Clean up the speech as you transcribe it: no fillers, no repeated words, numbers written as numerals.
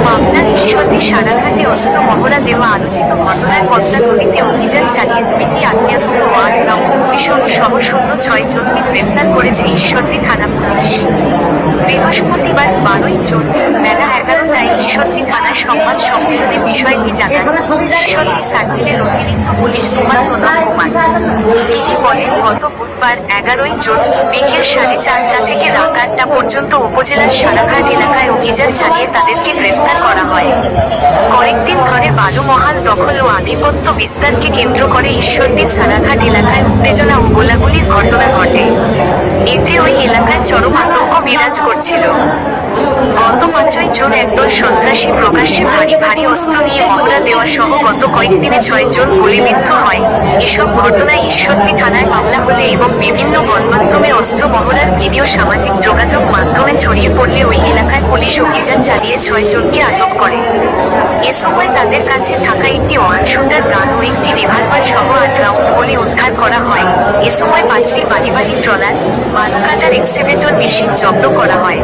পাবনার ঈশ্বরদী সারাঘাটে অস্ত্র মহড়া দেওয়া আলোচিত ঘটনায় পদ্মা নদীতে অভিযান চালিয়ে 2টি আগ্নেয়াস্ত্র ও 8 গ্রাম ভূমিসহ সহ 6 জনকে গ্রেফতার করেছে ঈশ্বরদী থানা পুলিশ। বৃহস্পতিবার 12 জুন বেলা 11টায় ঈশ্বরদী থানার সংবাদ সম্মেলনে বিষয়টি জানান ঈশ্বরদী সার্কেলের অতিরিক্ত পুলিশ সুপার প্রধান কুমার। তিনি বলেন, গত বুধবার 11 জুন বিকেল 4:30 থেকে রাত 8টা পর্যন্ত উপজেলার সারাঘাট এলাকায় অভিযান চালিয়ে তাদেরকে গ্রেফতার করা হয়। কয়েকদিন ধরে বালুমহাল দখল ও আধিপত্য বিস্তারকে কেন্দ্র করে ঈশ্বরদীর সারাঘাট এলাকায় উত্তেজনা ও গোলাগুলির ঘটনা ঘটে। এতে ওই এলাকায় চরম আতঙ্ক বিরাজ করছিল। গত 5 জুন একদল সন্ত্রাসী প্রকাশ্যে ভারী অস্ত্র নিয়ে মহড়া দেওয়া সহ গত কয়েকদিনে 6 জন গুলিবিদ্ধ হয়। এসব ঘটনায় ঈশ্বরদী থানায় মামলা হলে এবং বিভিন্ন গণমাধ্যমে অস্ত্র মহড়ার ভিডিও সামাজিক যোগাযোগ মাধ্যমে ছড়িয়ে পড়লে ওই এলাকায় পুলিশ অভিযান চালিয়ে 6 জনকে আটক করে। এ সময় তাদের কাছে থাকা একটি ওয়ান-শুটার গান ও একটি রিভলভার সহ 8 রাউন্ড গুলি উদ্ধার করা হয়। এ সময় 5টি বাড়ি ট্রলার, বালু কাটার এক্সকেভেটর মেশিন জব্দ করা হয়।